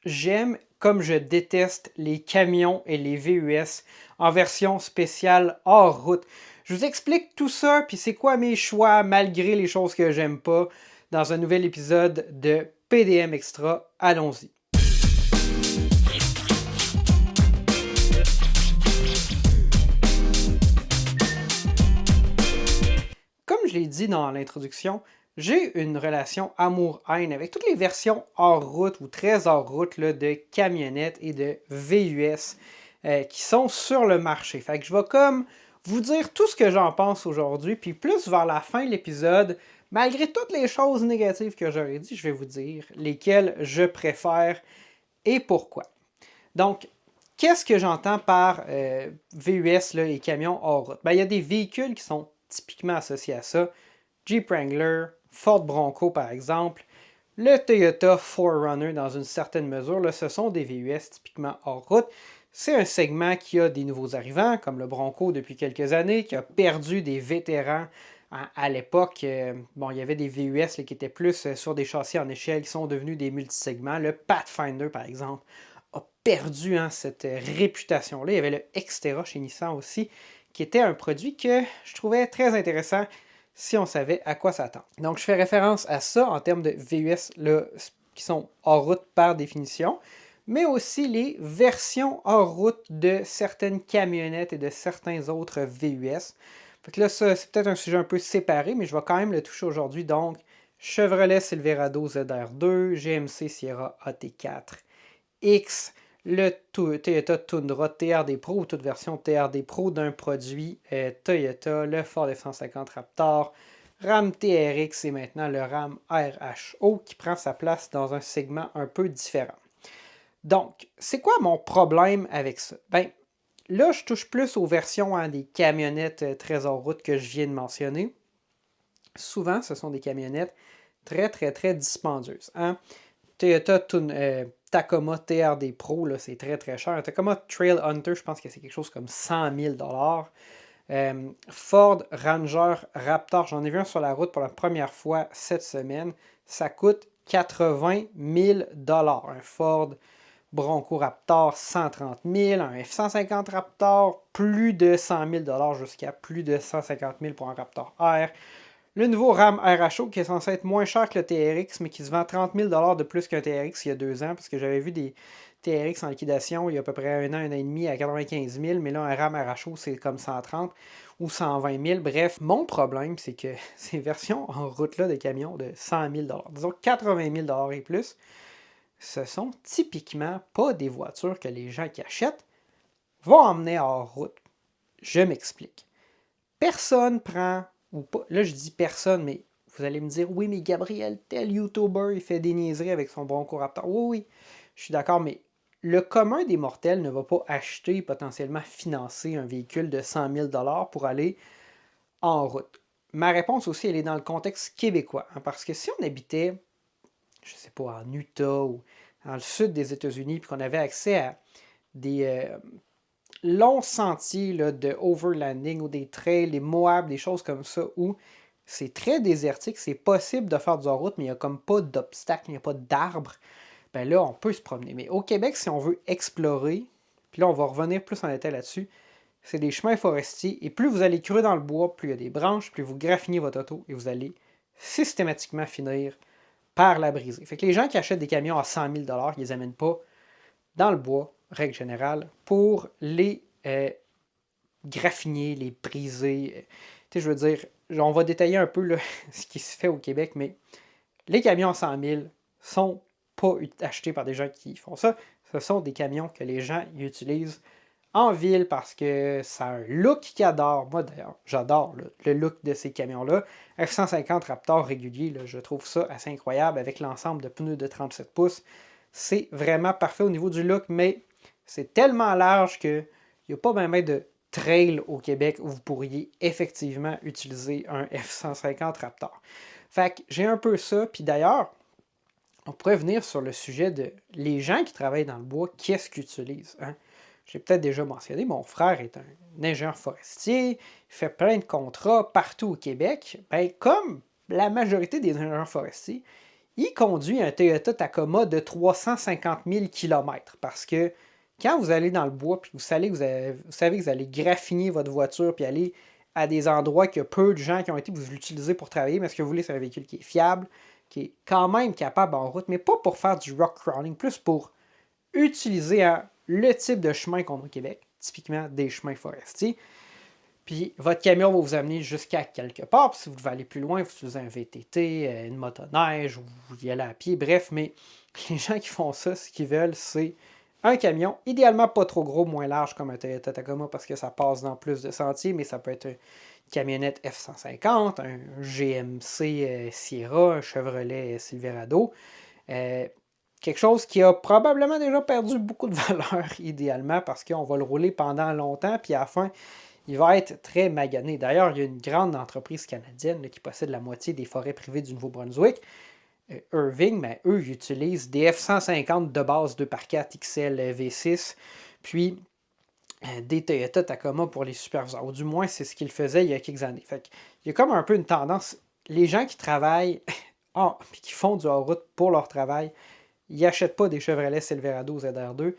j'aime comme je déteste les camions et les VUS en version spéciale hors route. Je vous explique tout ça, puis c'est quoi mes choix malgré les choses que j'aime pas dans un nouvel épisode de PDM Extra. Allons-y. Comme je l'ai dit dans l'introduction, j'ai une relation amour-haine avec toutes les versions hors route ou très hors route là, de camionnettes et de VUS qui sont sur le marché. Fait que je vais comme vous dire tout ce que j'en pense aujourd'hui, puis plus vers la fin de l'épisode, malgré toutes les choses négatives que j'aurais dit, je vais vous dire lesquelles je préfère et pourquoi. Donc, qu'est-ce que j'entends par VUS là, et camions hors route? Ben, il y a des véhicules qui sont typiquement associés à ça. Jeep Wrangler, Ford Bronco par exemple, le Toyota 4Runner dans une certaine mesure, là, ce sont des VUS typiquement hors route. C'est un segment qui a des nouveaux arrivants, comme le Bronco depuis quelques années, qui a perdu des vétérans à l'époque. Bon, il y avait des VUS là, qui étaient plus sur des châssis en échelle, qui sont devenus des multisegments. Le Pathfinder, par exemple, a perdu cette réputation-là. Il y avait le Xterra chez Nissan aussi, qui était un produit que je trouvais très intéressant si on savait à quoi s'attendre. Donc, je fais référence à ça en termes de VUS là, qui sont hors route par définition, mais aussi les versions hors route de certaines camionnettes et de certains autres VUS. Fait que là, ça, c'est peut-être un sujet un peu séparé, mais je vais quand même le toucher aujourd'hui. Donc, Chevrolet Silverado ZR2, GMC Sierra AT4X, le Toyota Tundra TRD Pro ou toute version TRD Pro d'un produit Toyota, le Ford F-150 Raptor, Ram TRX et maintenant le Ram RHO qui prend sa place dans un segment un peu différent. Donc, c'est quoi mon problème avec ça? Ben, là, je touche plus aux versions des camionnettes très hors route que je viens de mentionner. Souvent, ce sont des camionnettes très dispendieuses. Toyota Tacoma TRD Pro, là, c'est très cher. Un Tacoma Trail Hunter, je pense que c'est quelque chose comme 100 000 Ford Ranger Raptor, j'en ai vu un sur la route pour la première fois cette semaine. Ça coûte 80 000 Un Ford Bronco Raptor, 130 000 un F-150 Raptor, plus de 100 000 jusqu'à plus de 150 000 pour un Raptor R. Le nouveau Ram RHO qui est censé être moins cher que le TRX, mais qui se vend 30 000 de plus qu'un TRX il y a 2 ans, parce que j'avais vu des TRX en liquidation il y a à peu près un an et demi à 95 000, mais là, un Ram RHO, c'est comme 130 ou 120 000. Bref, mon problème, c'est que ces versions en route-là de camions de 100 000 disons 80 000 et plus, ce sont typiquement pas des voitures que les gens qui achètent vont emmener hors route. Je m'explique. Personne prend ou pas, là je dis personne, mais vous allez me dire, oui, mais Gabriel, tel YouTuber, il fait des niaiseries avec son Bronco Raptor. Oui, je suis d'accord, mais le commun des mortels ne va pas acheter, potentiellement financer un véhicule de 100 000 pour aller en route. Ma réponse aussi, elle est dans le contexte québécois, parce que si on habitait, je sais pas, en Utah ou dans le sud des États-Unis, puis qu'on avait accès à des longs sentiers là, de overlanding ou des trails, des Moab, des choses comme ça, où c'est très désertique, c'est possible de faire du hors-route, mais il n'y a comme pas d'obstacles, il n'y a pas d'arbres. Ben là, on peut se promener. Mais au Québec, si on veut explorer, puis là, on va revenir plus en détail là-dessus, c'est des chemins forestiers, et plus vous allez creux dans le bois, plus il y a des branches, plus vous graffinez votre auto, et vous allez systématiquement finir par la briser. Fait que les gens qui achètent des camions à 100 000 ils les amènent pas dans le bois, règle générale, pour les graffiner, les briser. Tu sais, je veux dire, on va détailler un peu là, ce qui se fait au Québec, mais les camions à 100 000 sont pas achetés par des gens qui font ça. Ce sont des camions que les gens utilisent en ville parce que ça a un look qu'ils adorent. Moi, d'ailleurs, j'adore le look de ces camions-là. F-150 Raptor régulier, là, je trouve ça assez incroyable avec l'ensemble de pneus de 37 pouces. C'est vraiment parfait au niveau du look, mais c'est tellement large qu'il n'y a pas même de trail au Québec où vous pourriez effectivement utiliser un F-150 Raptor. Fait que j'ai un peu ça, puis d'ailleurs, on pourrait venir sur le sujet de les gens qui travaillent dans le bois, qu'est-ce qu'ils utilisent, hein? J'ai peut-être déjà mentionné, mon frère est un ingénieur forestier, il fait plein de contrats partout au Québec. Ben, comme la majorité des ingénieurs forestiers, il conduit un Toyota Tacoma de 350 000 km parce que quand vous allez dans le bois, puis vous savez que vous allez graffiner votre voiture, puis aller à des endroits qu'il y a peu de gens qui ont été, vous l'utilisez pour travailler, mais ce que vous voulez, c'est un véhicule qui est fiable, qui est quand même capable en route, mais pas pour faire du rock crawling, plus pour utiliser le type de chemin qu'on a au Québec, typiquement des chemins forestiers. Puis votre camion va vous amener jusqu'à quelque part. Puis si vous devez aller plus loin, vous utilisez un VTT, une motoneige, ou vous y allez à pied, bref. Mais les gens qui font ça, ce qu'ils veulent, c'est un camion, idéalement pas trop gros, moins large comme un Toyota Tacoma parce que ça passe dans plus de sentiers, mais ça peut être une camionnette F-150, un GMC Sierra, un Chevrolet Silverado. Quelque chose qui a probablement déjà perdu beaucoup de valeur, idéalement, parce qu'on va le rouler pendant longtemps, puis à la fin, il va être très magané. D'ailleurs, il y a une grande entreprise canadienne là, qui possède la moitié des forêts privées du Nouveau-Brunswick, Irving, mais eux, ils utilisent des F-150 de base 2x4 XL V6, puis des Toyota Tacoma pour les superviseurs. Ou du moins, c'est ce qu'ils faisaient il y a quelques années. Fait il y a comme un peu une tendance. Les gens qui travaillent puis qui font du hors-route pour leur travail, ils n'achètent pas des Chevrolet Silverado ZR2.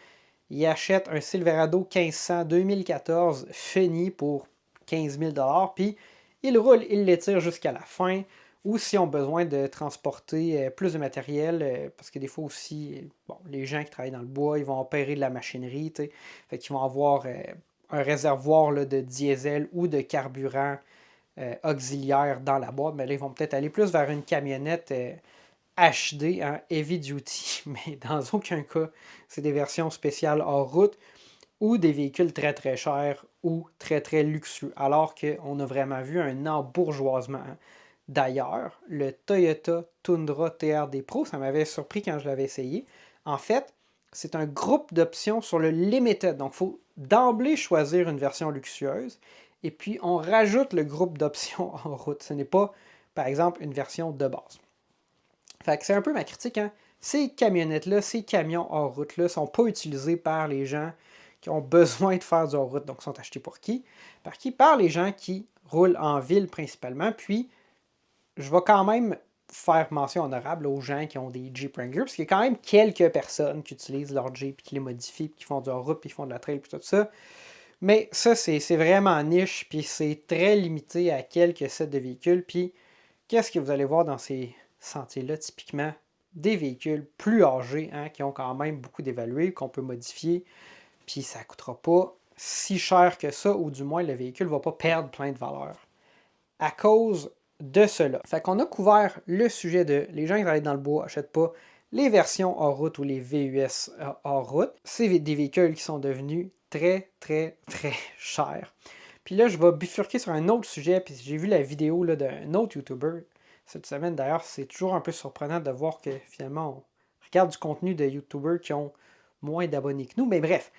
Ils achètent un Silverado 1500 2014 fini pour 15 000 $, puis ils roulent, ils l'étirent jusqu'à la fin. Ou s'ils ont besoin de transporter plus de matériel, parce que des fois aussi, bon, les gens qui travaillent dans le bois, ils vont opérer de la machinerie, t'sais. Fait qu'ils vont avoir un réservoir là, de diesel ou de carburant auxiliaire dans la boîte, mais là, ils vont peut-être aller plus vers une camionnette HD, hein, heavy duty, mais dans aucun cas, c'est des versions spéciales hors route ou des véhicules très très chers ou très très luxueux, alors qu'on a vraiment vu un embourgeoisement. Hein. D'ailleurs, le Toyota Tundra TRD Pro, ça m'avait surpris quand je l'avais essayé. En fait, c'est un groupe d'options sur le Limited. Donc, il faut d'emblée choisir une version luxueuse. Et puis, on rajoute le groupe d'options en route. Ce n'est pas, par exemple, une version de base. Fait que c'est un peu ma critique. Hein? Ces camionnettes-là, ces camions hors route-là, ne sont pas utilisés par les gens qui ont besoin de faire du hors route. Donc, sont achetés pour qui? Par qui? Par les gens qui roulent en ville principalement. Puis, je vais quand même faire mention honorable aux gens qui ont des Jeep Wrangler, parce qu'il y a quand même quelques personnes qui utilisent leur Jeep, qui les modifient, puis qui font du hors-route, puis qui font de la trail, puis tout ça. Mais ça, c'est vraiment niche, puis c'est très limité à quelques sets de véhicules. Puis, qu'est-ce que vous allez voir dans ces sentiers-là, typiquement? Des véhicules plus âgés, hein, qui ont quand même beaucoup d'évalués, qu'on peut modifier, puis ça ne coûtera pas si cher que ça, ou du moins le véhicule ne va pas perdre plein de valeur. À cause de cela. Fait qu'on a couvert le sujet de les gens qui travaillent dans le bois n'achètent pas les versions hors route ou les VUS hors route. C'est des véhicules qui sont devenus très, très, très chers. Puis là, je vais bifurquer sur un autre sujet, puis j'ai vu la vidéo là, d'un autre YouTuber cette semaine. D'ailleurs, c'est toujours un peu surprenant de voir que finalement, on regarde du contenu de YouTubers qui ont moins d'abonnés que nous. Mais bref,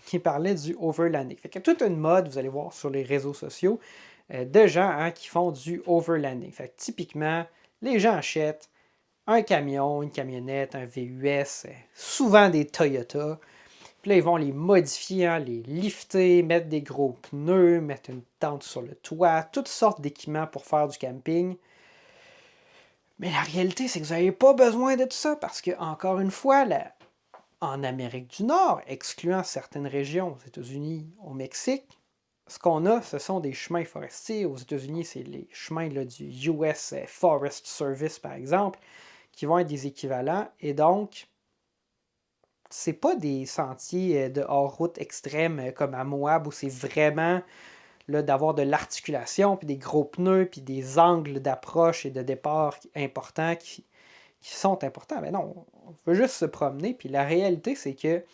qui parlait du overlanding. Fait qu'il y a toute une mode, vous allez voir sur les réseaux sociaux, de gens hein, qui font du overlanding. Fait que typiquement, les gens achètent un camion, une camionnette, un VUS, souvent des Toyota. Puis là, ils vont les modifier, hein, les lifter, mettre des gros pneus, mettre une tente sur le toit, toutes sortes d'équipements pour faire du camping. Mais la réalité, c'est que vous n'avez pas besoin de tout ça parce que, encore une fois, en Amérique du Nord, excluant certaines régions, aux États-Unis, au Mexique, ce qu'on a, ce sont des chemins forestiers. Aux États-Unis, c'est les chemins là, du US Forest Service, par exemple, qui vont être des équivalents. Et donc, c'est pas des sentiers de hors-route extrêmes comme à Moab, où c'est vraiment là, d'avoir de l'articulation, puis des gros pneus, puis des angles d'approche et de départ importants qui sont importants. Mais non, on veut juste se promener. Puis la réalité, c'est que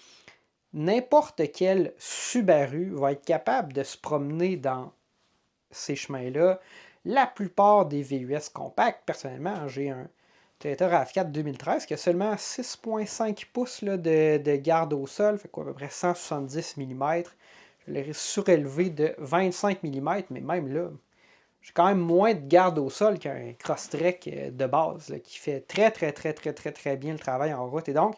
n'importe quel Subaru va être capable de se promener dans ces chemins-là. La plupart des VUS compacts, personnellement, j'ai un Toyota RAV4 2013 qui a seulement 6,5 pouces là, de garde au sol, fait quoi, à peu près 170 mm. Je l'ai surélevé de 25 mm, mais même là, j'ai quand même moins de garde au sol qu'un Crosstrek de base, là, qui fait très, très, très, très, très, très bien le travail en route. Et donc,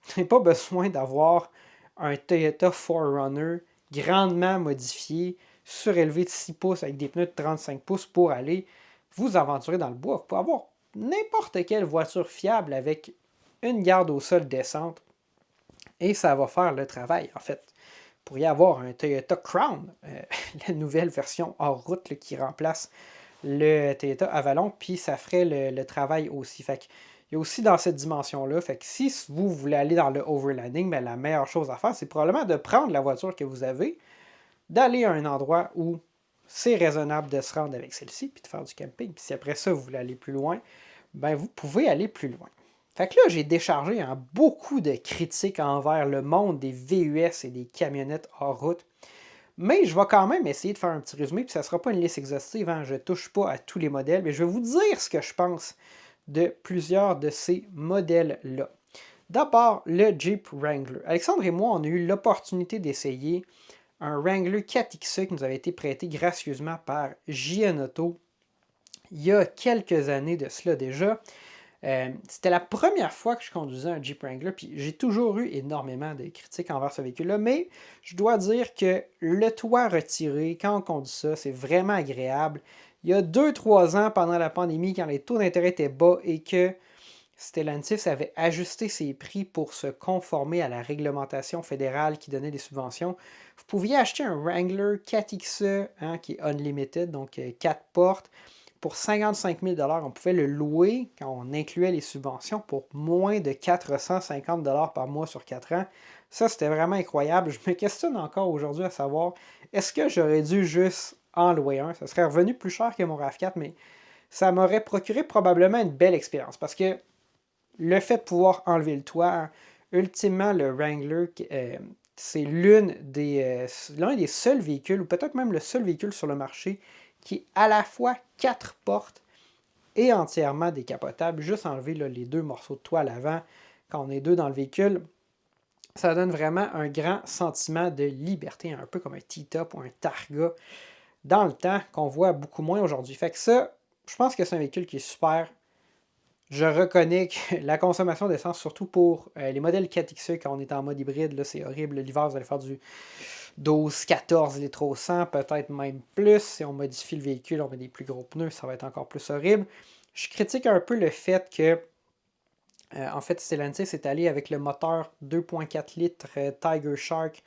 je n'ai pas besoin d'avoir un Toyota 4Runner grandement modifié, surélevé de 6 pouces avec des pneus de 35 pouces pour aller vous aventurer dans le bois. Vous pouvez avoir n'importe quelle voiture fiable avec une garde au sol décente et ça va faire le travail. En fait, vous pourriez avoir un Toyota Crown, la nouvelle version hors route là, qui remplace le Toyota Avalon, puis ça ferait le travail aussi. Fait que, il y a aussi dans cette dimension-là, fait que si vous voulez aller dans le overlanding, ben, la meilleure chose à faire, c'est probablement de prendre la voiture que vous avez, d'aller à un endroit où c'est raisonnable de se rendre avec celle-ci, puis de faire du camping. Puis si après ça, vous voulez aller plus loin, ben vous pouvez aller plus loin. Fait que là, j'ai déchargé beaucoup de critiques envers le monde des VUS et des camionnettes hors route. Mais je vais quand même essayer de faire un petit résumé, puis ça ne sera pas une liste exhaustive, hein, je ne touche pas à tous les modèles, mais je vais vous dire ce que je pense de plusieurs de ces modèles-là. D'abord, le Jeep Wrangler. Alexandre et moi, on a eu l'opportunité d'essayer un Wrangler 4XE qui nous avait été prêté gracieusement par JN Auto il y a quelques années de cela déjà. C'était la première fois que je conduisais un Jeep Wrangler, puis j'ai toujours eu énormément de critiques envers ce véhicule-là, mais je dois dire que le toit retiré, quand on conduit ça, c'est vraiment agréable. Il y a 2-3 ans, pendant la pandémie, quand les taux d'intérêt étaient bas et que Stellantis avait ajusté ses prix pour se conformer à la réglementation fédérale qui donnait des subventions, vous pouviez acheter un Wrangler 4XE, hein, qui est unlimited, donc 4 portes, pour 55 000 $. On pouvait le louer, quand on incluait les subventions, pour moins de 450 $ par mois sur 4 ans. Ça, c'était vraiment incroyable. Je me questionne encore aujourd'hui à savoir, est-ce que j'aurais dû juste en louer un? Ça serait revenu plus cher que mon RAV4, mais ça m'aurait procuré probablement une belle expérience. Parce que le fait de pouvoir enlever le toit, ultimement, le Wrangler, c'est l'un des seuls véhicules, ou peut-être même le seul véhicule sur le marché, qui est à la fois 4 portes et entièrement décapotable. Juste enlever là, les 2 morceaux de toit à l'avant, quand on est 2 dans le véhicule, ça donne vraiment un grand sentiment de liberté, un peu comme un T-Top ou un Targa dans le temps, qu'on voit beaucoup moins aujourd'hui. Fait que ça, je pense que c'est un véhicule qui est super. Je reconnais que la consommation d'essence, surtout pour les modèles 4XE, quand on est en mode hybride, là, c'est horrible. L'hiver, vous allez faire du 12-14 litres au 100, peut-être même plus. Si on modifie le véhicule, on met des plus gros pneus, ça va être encore plus horrible. Je critique un peu le fait que, en fait, Stellantis est allé avec le moteur 2.4 litres Tiger Shark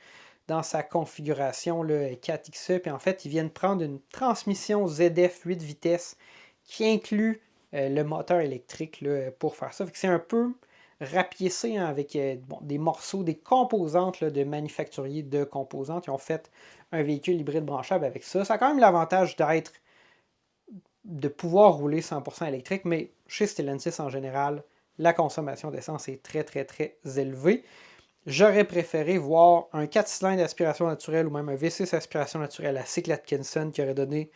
dans sa configuration le 4XE. Puis en fait, ils viennent prendre une transmission ZF 8 vitesses qui inclut le moteur électrique là, pour faire ça. C'est un peu rapiécé hein, avec des morceaux, des composantes là, de manufacturiers de composantes. Ils ont fait un véhicule hybride branchable avec ça. Ça a quand même l'avantage de pouvoir rouler 100% électrique, mais chez Stellantis en général, la consommation d'essence est très très très élevée. J'aurais préféré voir un 4 cylindres d'aspiration naturelle ou même un V6 aspiration naturelle à cycle Atkinson qui aurait donné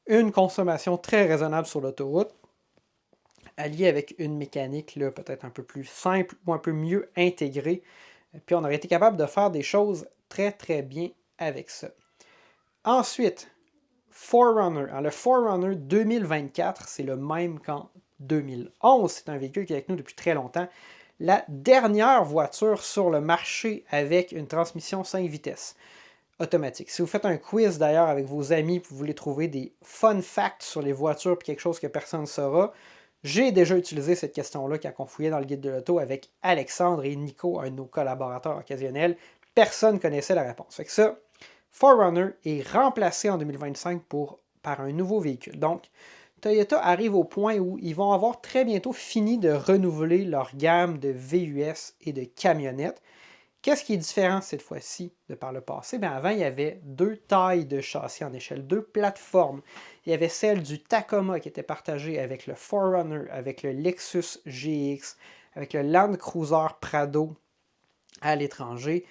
une consommation très raisonnable sur l'autoroute, alliée avec une mécanique peut-être un peu plus simple ou un peu mieux intégrée. Puis on aurait été capable de faire des choses très très bien avec ça. Ensuite, 4Runner. Alors, le 4Runner 2024, c'est le même qu'en 2011. C'est un véhicule qui est avec nous depuis très longtemps. La dernière voiture sur le marché avec une transmission 5 vitesses automatique. Si vous faites un quiz d'ailleurs avec vos amis, vous voulez trouver des fun facts sur les voitures et quelque chose que personne ne saura, j'ai déjà utilisé cette question-là quand on fouillait dans le guide de l'auto avec Alexandre et Nico, un de nos collaborateurs occasionnels. Personne ne connaissait la réponse. Fait que ça, 4Runner est remplacé en 2025 par un nouveau véhicule. Donc, Toyota arrive au point où ils vont avoir très bientôt fini de renouveler leur gamme de VUS et de camionnettes. Qu'est-ce qui est différent cette fois-ci de par le passé? Bien, avant, il y avait 2 tailles de châssis en échelle, 2 plateformes. Il y avait celle du Tacoma qui était partagée avec le 4Runner, avec le Lexus GX, avec le Land Cruiser Prado à l'étranger.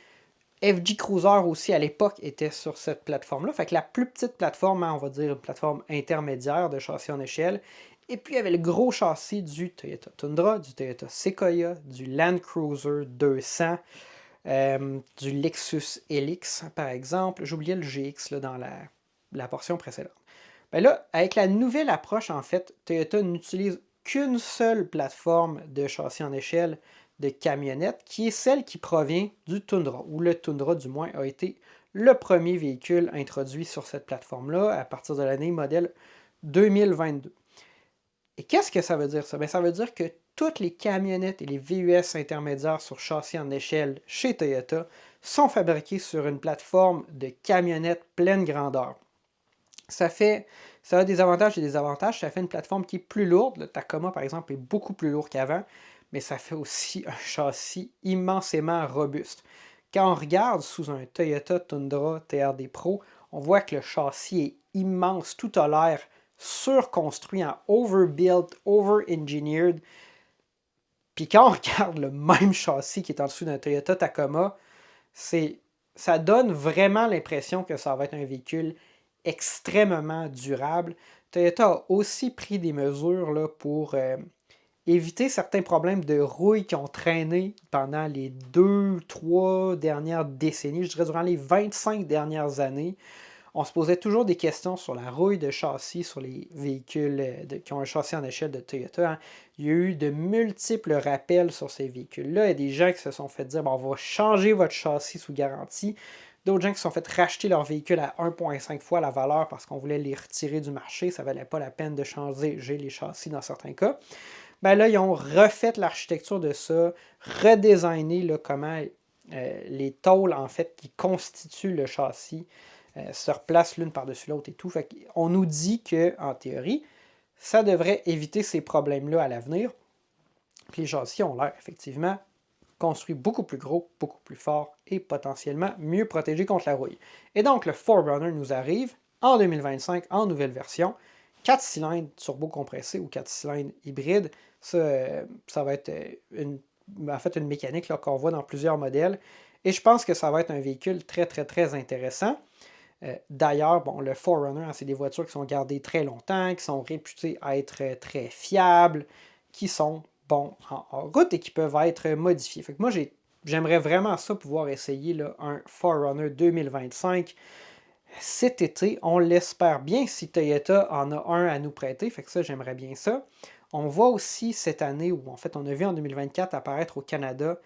FJ Cruiser aussi à l'époque était sur cette plateforme-là. Fait que la plus petite plateforme, hein, on va dire une plateforme intermédiaire de châssis en échelle. Et puis il y avait le gros châssis du Toyota Tundra, du Toyota Sequoia, du Land Cruiser 200, du Lexus LX par exemple. J'oubliais le GX là, dans la portion précédente. Ben là, avec la nouvelle approche, en fait, Toyota n'utilise qu'une seule plateforme de châssis en échelle de camionnette, qui est celle qui provient du Tundra, ou le Tundra du moins a été le premier véhicule introduit sur cette plateforme-là à partir de l'année modèle 2022. Et qu'est-ce que ça veut dire ça? Bien, ça veut dire que toutes les camionnettes et les VUS intermédiaires sur châssis en échelle chez Toyota sont fabriquées sur une plateforme de camionnettes pleine grandeur. Ça a des avantages et des désavantages. Ça fait une plateforme qui est plus lourde. Le Tacoma, par exemple, est beaucoup plus lourd qu'avant, mais ça fait aussi un châssis immensément robuste. Quand on regarde sous un Toyota Tundra TRD Pro, on voit que le châssis est immense, tout a l'air surconstruit en overbuilt, over-engineered. Puis quand on regarde le même châssis qui est en dessous d'un Toyota Tacoma, ça donne vraiment l'impression que ça va être un véhicule extrêmement durable. Toyota a aussi pris des mesures là, pour éviter certains problèmes de rouille qui ont traîné pendant les 2-3 dernières décennies, je dirais durant les 25 dernières années. On se posait toujours des questions sur la rouille de châssis sur les véhicules qui ont un châssis en échelle de Toyota. Hein. Il y a eu de multiples rappels sur ces véhicules-là. Il y a des gens qui se sont fait dire bon, on va changer votre châssis sous garantie. D'autres gens qui se sont fait racheter leur véhicule à 1,5 fois la valeur parce qu'on voulait les retirer du marché. Ça ne valait pas la peine de changer les châssis dans certains cas. Ben là, ils ont refait l'architecture de ça, redesigné là, comment les tôles en fait qui constituent le châssis se replacent l'une par-dessus l'autre et tout. Fait on nous dit qu'en théorie, ça devrait éviter ces problèmes-là à l'avenir. Puis les châssis ont l'air effectivement construits beaucoup plus gros, beaucoup plus forts et potentiellement mieux protégés contre la rouille. Et donc le 4Runner nous arrive en 2025 en nouvelle version. 4 cylindres turbo-compressés ou 4 cylindres hybrides. Ça va être une mécanique qu'on voit dans plusieurs modèles. Et je pense que ça va être un véhicule très, très, très intéressant. D'ailleurs, bon, le 4Runner, hein, c'est des voitures qui sont gardées très longtemps, qui sont réputées à être très fiables, qui sont bons en route et qui peuvent être modifiées. Fait que moi, j'aimerais vraiment ça pouvoir essayer là, un 4Runner 2025 cet été. On l'espère bien si Toyota en a un à nous prêter. Fait que ça, j'aimerais bien ça. On voit aussi cette année, ou en fait, on a vu en 2024 apparaître au Canada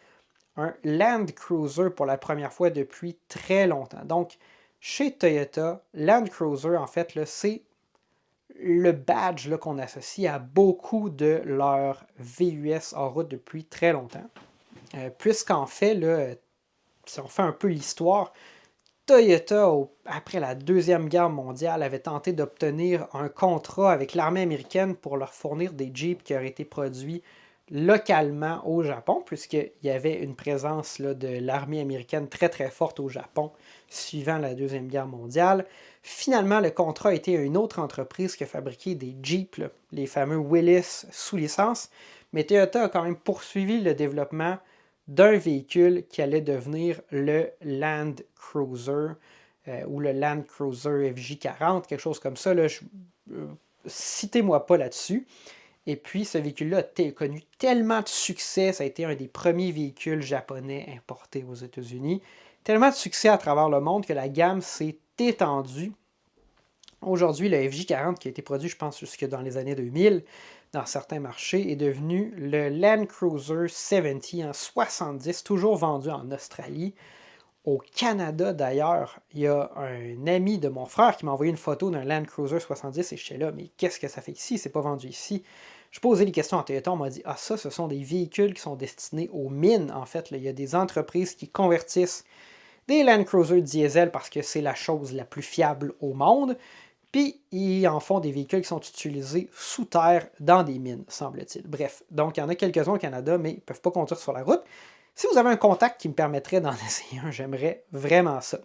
un Land Cruiser pour la première fois depuis très longtemps. Donc, chez Toyota, Land Cruiser, en fait, là, c'est le badge là, qu'on associe à beaucoup de leurs VUS en route depuis très longtemps. Puisqu'en fait, là, si on fait un peu l'histoire, Toyota, après la Deuxième Guerre mondiale, avait tenté d'obtenir un contrat avec l'armée américaine pour leur fournir des Jeeps qui auraient été produits localement au Japon, puisqu'il y avait une présence là, de l'armée américaine très très forte au Japon suivant la Deuxième Guerre mondiale. Finalement, le contrat a été à une autre entreprise qui a fabriqué des Jeeps, là, les fameux Willys sous licence, mais Toyota a quand même poursuivi le développement d'un véhicule qui allait devenir le Land Cruiser ou le Land Cruiser FJ40, quelque chose comme ça. Là, citez-moi pas là-dessus. Et puis, ce véhicule-là a connu tellement de succès, ça a été un des premiers véhicules japonais importés aux États-Unis, tellement de succès à travers le monde que la gamme s'est étendue. Aujourd'hui, le FJ40, qui a été produit, je pense, jusque dans les années 2000, dans certains marchés, est devenu le Land Cruiser 70 en 70, toujours vendu en Australie. Au Canada, d'ailleurs, il y a un ami de mon frère qui m'a envoyé une photo d'un Land Cruiser 70 et je suis là, mais qu'est-ce que ça fait ici? C'est pas vendu ici. Je posais des questions à Toyota, on m'a dit, ah ça, ce sont des véhicules qui sont destinés aux mines, en fait. Là. Il y a des entreprises qui convertissent des Land Cruiser diesel parce que c'est la chose la plus fiable au monde. Puis, ils en font des véhicules qui sont utilisés sous terre dans des mines, semble-t-il. Bref, donc il y en a quelques-uns au Canada, mais ils ne peuvent pas conduire sur la route. Si vous avez un contact qui me permettrait d'en essayer un, j'aimerais vraiment ça.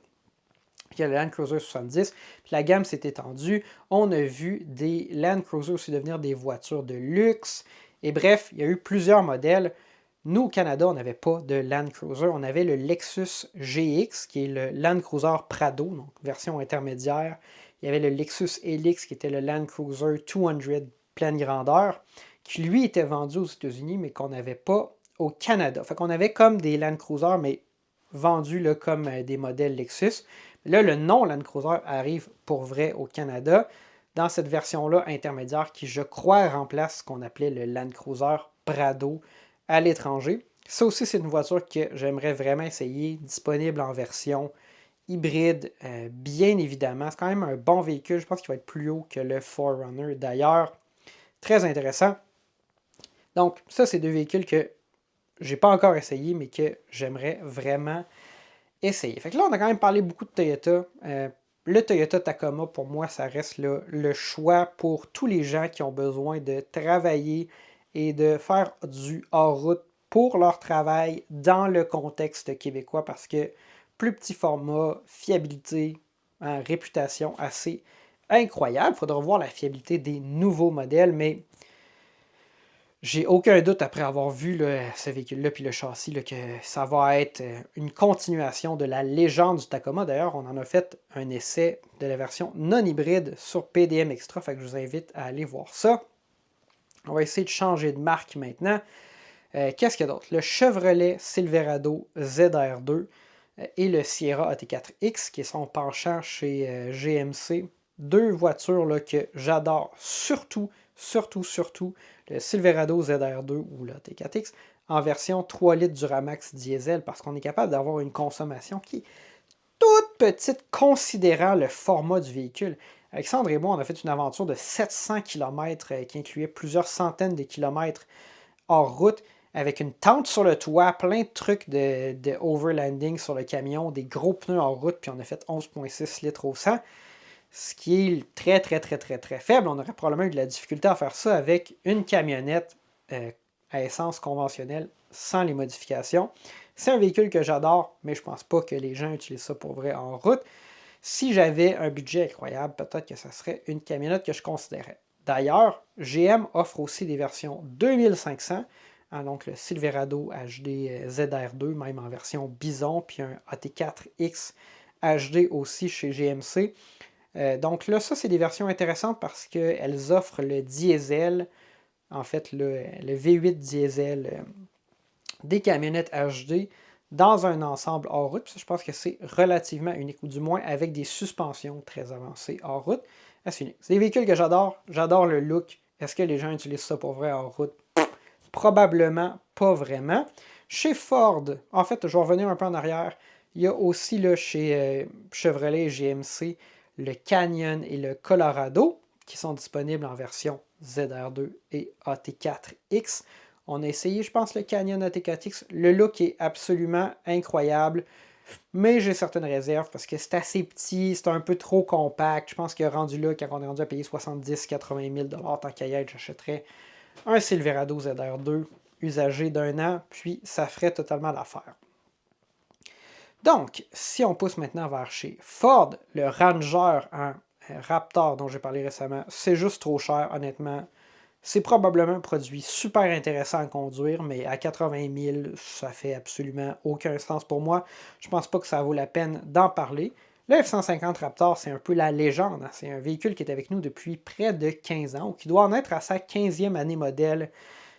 Il y a le Land Cruiser 70, puis la gamme s'est étendue. On a vu des Land Cruiser aussi devenir des voitures de luxe. Et bref, il y a eu plusieurs modèles. Nous, au Canada, on n'avait pas de Land Cruiser. On avait le Lexus GX, qui est le Land Cruiser Prado, donc version intermédiaire. Il y avait le Lexus LX, qui était le Land Cruiser 200 pleine grandeur, qui lui était vendu aux États-Unis, mais qu'on n'avait pas au Canada. Fait qu'on avait comme des Land Cruiser, mais vendus là, comme des modèles Lexus. Là, le nom Land Cruiser arrive pour vrai au Canada, dans cette version-là intermédiaire, qui, je crois, remplace ce qu'on appelait le Land Cruiser Prado à l'étranger. Ça aussi, c'est une voiture que j'aimerais vraiment essayer, disponible en version hybride, bien évidemment. C'est quand même un bon véhicule. Je pense qu'il va être plus haut que le 4Runner. D'ailleurs, Très intéressant. Donc, ça, c'est deux véhicules que j'ai pas encore essayé, mais que j'aimerais vraiment essayer. Fait que là, on a quand même parlé beaucoup de Toyota. Le Toyota Tacoma, pour moi, ça reste là, le choix pour tous les gens qui ont besoin de travailler et de faire du hors-route pour leur travail dans le contexte québécois, parce que plus petit format, fiabilité, réputation assez incroyable. Il faudra voir la fiabilité des nouveaux modèles, mais j'ai aucun doute après avoir vu là, ce véhicule-là puis le châssis là, que ça va être une continuation de la légende du Tacoma. D'ailleurs, on en a fait un essai de la version non hybride sur PDM Extra, fait que je vous invite à aller voir ça. On va essayer de changer de marque maintenant. Qu'est-ce qu'il y a d'autre? Le Chevrolet Silverado ZR2 et le Sierra AT4X qui sont penchants chez GMC. Deux voitures là, que j'adore, surtout le Silverado ZR2 ou le AT4X en version 3 litres Duramax diesel parce qu'on est capable d'avoir une consommation qui est toute petite considérant le format du véhicule. Alexandre et moi, on a fait une aventure de 700 km qui incluait plusieurs centaines de kilomètres hors route avec une tente sur le toit, plein de trucs de overlanding sur le camion, des gros pneus en route, puis on a fait 11,6 litres au 100, ce qui est très, très, très, très, très faible. On aurait probablement eu de la difficulté à faire ça avec une camionnette à essence conventionnelle sans les modifications. C'est un véhicule que j'adore, mais je pense pas que les gens utilisent ça pour vrai en route. Si j'avais un budget incroyable, peut-être que ça serait une camionnette que je considérais. D'ailleurs, GM offre aussi des versions 2500, donc le Silverado HD ZR2, même en version Bison, puis un AT4X HD aussi chez GMC. Donc là, ça, c'est des versions intéressantes parce qu'elles offrent le diesel, en fait, le V8 diesel des camionnettes HD dans un ensemble hors route. Puis ça, je pense que c'est relativement unique, ou du moins avec des suspensions très avancées hors route. C'est unique. C'est des véhicules que j'adore. J'adore le look. Est-ce que les gens utilisent ça pour vrai hors route? Probablement pas vraiment. Chez Ford, en fait, je vais revenir un peu en arrière. Il y a aussi là, chez Chevrolet et GMC le Canyon et le Colorado qui sont disponibles en version ZR2 et AT4X. On a essayé, je pense, le Canyon AT4X. Le look est absolument incroyable, mais j'ai certaines réserves parce que c'est assez petit, c'est un peu trop compact. Je pense que rendu là, quand on est rendu à payer 70-80 000 tant qu'à y être, j'achèterais un Silverado ZR2 usagé d'1 an, puis ça ferait totalement l'affaire. Donc, si on pousse maintenant vers chez Ford, le Ranger en Raptor dont j'ai parlé récemment, c'est juste trop cher, honnêtement. C'est probablement un produit super intéressant à conduire, mais à 80 000, ça fait absolument aucun sens pour moi. Je pense pas que ça vaut la peine d'en parler. Le F-150 Raptor, c'est un peu la légende. Hein? C'est un véhicule qui est avec nous depuis près de 15 ans, ou qui doit en être à sa 15e année modèle.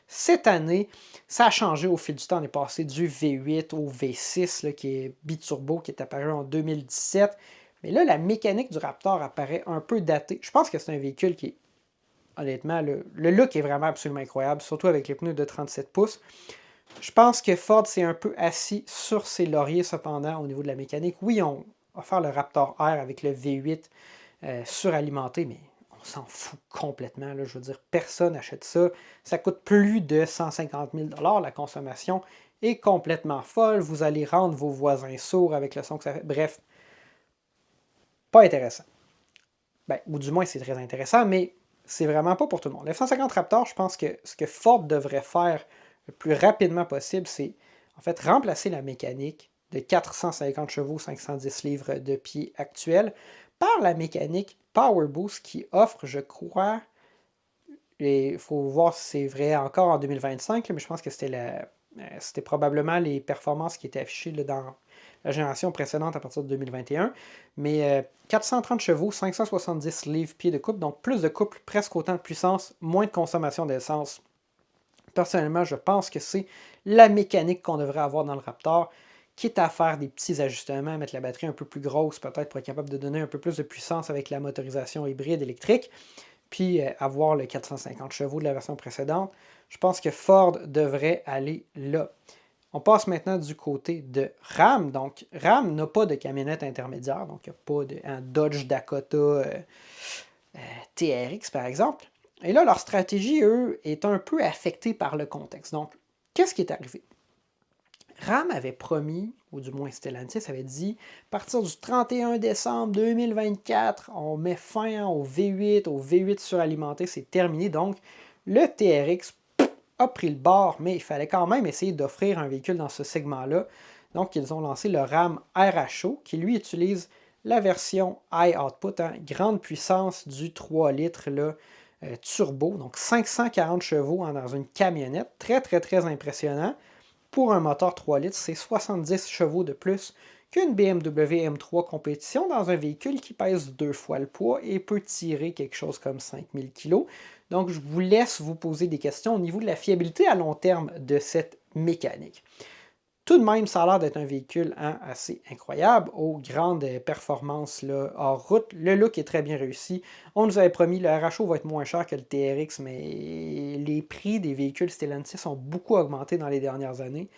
Cette année, ça a changé au fil du temps. On est passé du V8 au V6, là, qui est biturbo, qui est apparu en 2017. Mais là, la mécanique du Raptor apparaît un peu datée. Je pense que c'est un véhicule qui est, honnêtement, le look est vraiment absolument incroyable, surtout avec les pneus de 37 pouces. Je pense que Ford s'est un peu assis sur ses lauriers, cependant, au niveau de la mécanique. Oui, on va faire le Raptor R avec le V8 suralimenté, mais on s'en fout complètement. Là. Je veux dire, personne n'achète ça. Ça coûte plus de 150 000 $. La consommation est complètement folle. Vous allez rendre vos voisins sourds avec le son que ça fait. Bref, pas intéressant. Ben, ou du moins, c'est très intéressant, mais c'est vraiment pas pour tout le monde. Le F-150 Raptor, je pense que ce que Ford devrait faire le plus rapidement possible, c'est en fait remplacer la mécanique de 450 chevaux, 510 livres de pied actuelle par la mécanique Power Boost qui offre, je crois, et il faut voir si c'est vrai encore en 2025, mais je pense que c'était probablement les performances qui étaient affichées là, dans la génération précédente à partir de 2021. Mais 430 chevaux, 570 livres-pieds de couple, donc plus de couple, presque autant de puissance, moins de consommation d'essence. Personnellement, je pense que c'est la mécanique qu'on devrait avoir dans le Raptor, quitte à faire des petits ajustements, mettre la batterie un peu plus grosse, peut-être pour être capable de donner un peu plus de puissance avec la motorisation hybride électrique, puis avoir le 450 chevaux de la version précédente. Je pense que Ford devrait aller là. On passe maintenant du côté de Ram. Donc, Ram n'a pas de camionnette intermédiaire, donc il n'y a pas de Dodge Dakota TRX, par exemple. Et là, leur stratégie, eux, est un peu affectée par le contexte. Donc, qu'est-ce qui est arrivé? RAM avait promis, ou du moins Stellantis avait dit, à partir du 31 décembre 2024, on met fin au V8 suralimenté, c'est terminé. Donc, le TRX a pris le bord, mais il fallait quand même essayer d'offrir un véhicule dans ce segment-là. Donc, ils ont lancé le RAM RHO, qui lui utilise la version High Output, grande puissance du 3 litres là, turbo, donc 540 chevaux dans une camionnette. Très, très, très impressionnant. Pour un moteur 3 litres, c'est 70 chevaux de plus qu'une BMW M3 compétition dans un véhicule qui pèse 2 fois le poids et peut tirer quelque chose comme 5000 kg. Donc, je vous laisse vous poser des questions au niveau de la fiabilité à long terme de cette mécanique. Tout de même, ça a l'air d'être un véhicule assez incroyable, aux grandes performances là, hors route. Le look est très bien réussi. On nous avait promis le RHO va être moins cher que le TRX, mais les prix des véhicules Stellantis ont beaucoup augmenté dans les dernières années.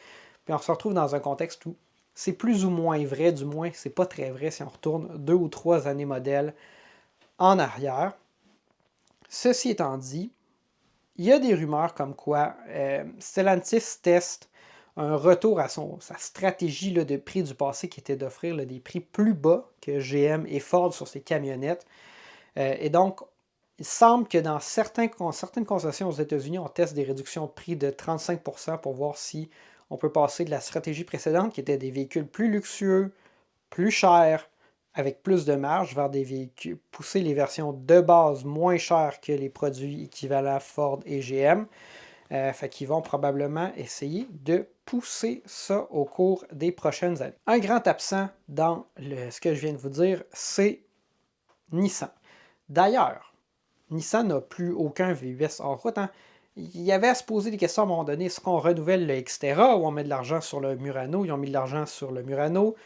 Puis on se retrouve dans un contexte où c'est plus ou moins vrai, du moins c'est pas très vrai si on retourne 2 ou 3 années modèles en arrière. Ceci étant dit, il y a des rumeurs comme quoi Stellantis teste un retour à sa stratégie là, de prix du passé qui était d'offrir des prix plus bas que GM et Ford sur ses camionnettes. Et donc, il semble que dans certaines concessions aux États-Unis, on teste des réductions de prix de 35% pour voir si on peut passer de la stratégie précédente, qui était des véhicules plus luxueux, plus chers, avec plus de marge, vers des véhicules, pousser les versions de base moins chères que les produits équivalents Ford et GM. Fait qu'ils vont probablement essayer de pousser ça au cours des prochaines années. Un grand absent dans ce que je viens de vous dire, c'est Nissan. D'ailleurs, Nissan n'a plus aucun VUS hors route. Il y avait à se poser des questions à un moment donné. Est-ce qu'on renouvelle le Xterra ou on met de l'argent sur le Murano? Ils ont mis de l'argent sur le Murano.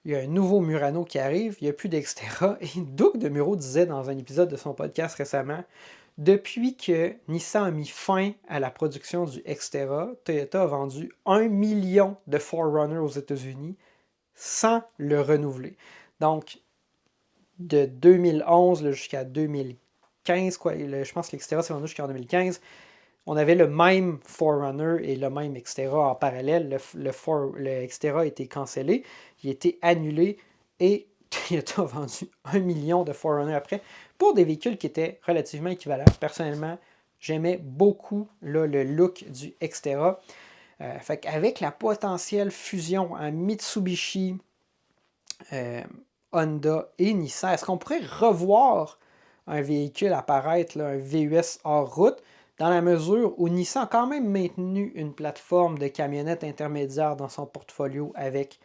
Il y a un nouveau Murano qui arrive. Il n'y a plus d'Xterra. Et Doug de Muro disait dans un épisode de son podcast récemment, depuis que Nissan a mis fin à la production du Xterra, Toyota a vendu 1 million de 4Runner aux États-Unis sans le renouveler. Donc, de 2011 jusqu'à 2015, je pense que l'Xterra s'est vendu jusqu'en 2015, on avait le même 4Runner et le même Xterra en parallèle. Le Xterra a été cancellé, il a été annulé et Toyota a vendu 1 million de 4Runner après pour des véhicules qui étaient relativement équivalents. Personnellement, j'aimais beaucoup là, le look du Xterra. Fait qu'avec la potentielle fusion en Mitsubishi, Honda et Nissan, est-ce qu'on pourrait revoir un véhicule apparaître, là, un VUS hors route, dans la mesure où Nissan a quand même maintenu une plateforme de camionnettes intermédiaires dans son portfolio avec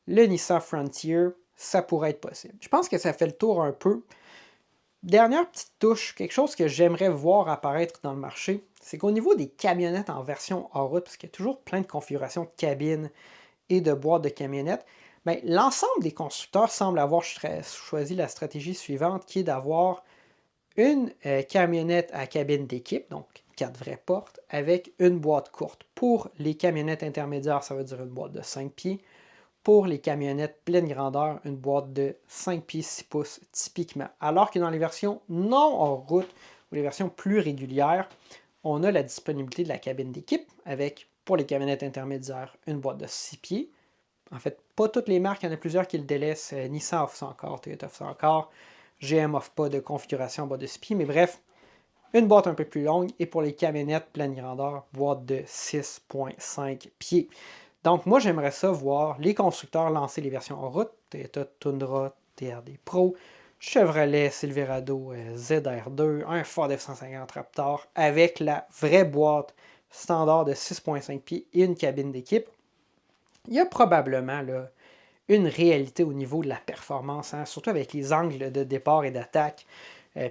le Nissan Frontier, ça pourrait être possible. Je pense que ça fait le tour un peu. Dernière petite touche, quelque chose que j'aimerais voir apparaître dans le marché, c'est qu'au niveau des camionnettes en version hors route, parce qu'il y a toujours plein de configurations de cabines et de boîtes de camionnettes, mais l'ensemble des constructeurs semble avoir choisi la stratégie suivante, qui est d'avoir une camionnette à cabine d'équipe, donc 4 vraies portes, avec une boîte courte. Pour les camionnettes intermédiaires, ça veut dire une boîte de 5 pieds. Pour les camionnettes pleine grandeur, une boîte de 5 pieds 6 pouces typiquement. Alors que dans les versions non hors route ou les versions plus régulières, on a la disponibilité de la cabine d'équipe avec, pour les camionnettes intermédiaires, une boîte de 6 pieds. En fait, pas toutes les marques, il y en a plusieurs qui le délaissent. Nissan offre ça encore, Toyota offre ça encore. GM offre pas de configuration en boîte de 6 pieds, mais bref, une boîte un peu plus longue et pour les camionnettes pleine grandeur, boîte de 6,5 pieds. Donc moi j'aimerais ça voir les constructeurs lancer les versions en route, Toyota Tundra, TRD Pro, Chevrolet Silverado ZR2, un Ford F-150 Raptor avec la vraie boîte standard de 6,5 pieds et une cabine d'équipe. Il y a probablement là, une réalité au niveau de la performance, surtout avec les angles de départ et d'attaque,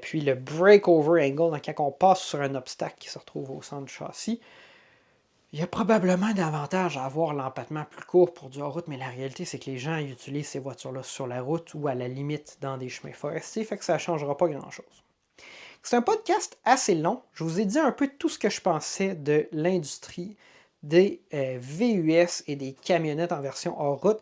puis le break-over angle, quand on passe sur un obstacle qui se retrouve au centre du châssis. Il y a probablement d'avantages à avoir l'empattement plus court pour du hors-route, mais la réalité, c'est que les gens utilisent ces voitures-là sur la route ou à la limite dans des chemins forestiers, fait que ça ne changera pas grand-chose. C'est un podcast assez long. Je vous ai dit un peu tout ce que je pensais de l'industrie des VUS et des camionnettes en version hors-route.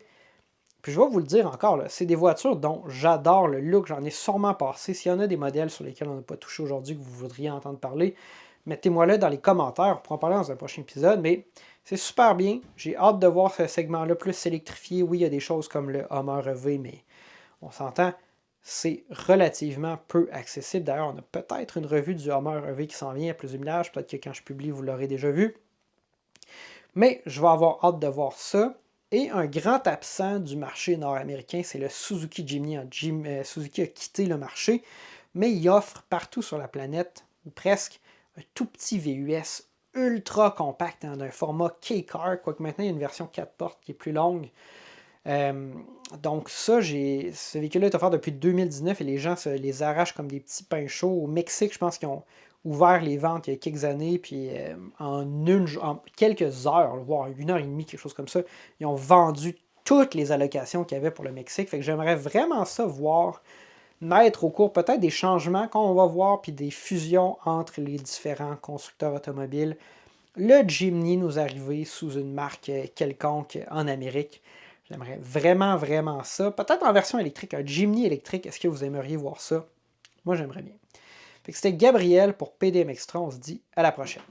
Puis je vais vous le dire encore, c'est des voitures dont j'adore le look, j'en ai sûrement passé. S'il y en a des modèles sur lesquels on n'a pas touché aujourd'hui que vous voudriez entendre parler, mettez-moi là dans les commentaires, on pourra en parler dans un prochain épisode, mais c'est super bien. J'ai hâte de voir ce segment-là plus électrifié. Oui, il y a des choses comme le Hummer EV, mais on s'entend, c'est relativement peu accessible. D'ailleurs, on a peut-être une revue du Hummer EV qui s'en vient à plus d'image. Peut-être que quand je publie, vous l'aurez déjà vu. Mais je vais avoir hâte de voir ça. Et un grand absent du marché nord-américain, c'est le Suzuki Jimny. Suzuki a quitté le marché, mais il offre partout sur la planète, ou presque, un tout petit VUS ultra compact, d'un format K-Car, quoique maintenant il y a une version 4 portes qui est plus longue. Donc ça, ce véhicule-là est offert depuis 2019 et les gens se les arrachent comme des petits pains chauds. Au Mexique, je pense qu'ils ont ouvert les ventes il y a quelques années, puis en quelques heures, voire 1 heure et demie, quelque chose comme ça, ils ont vendu toutes les allocations qu'il y avait pour le Mexique. Fait que j'aimerais vraiment ça voir naître au cours peut-être des changements qu'on va voir, puis des fusions entre les différents constructeurs automobiles. Le Jimny nous arriver sous une marque quelconque en Amérique. J'aimerais vraiment, vraiment ça. Peut-être en version électrique, un Jimny électrique. Est-ce que vous aimeriez voir ça? Moi, j'aimerais bien. Fait que c'était Gabriel pour PDM Extra. On se dit à la prochaine.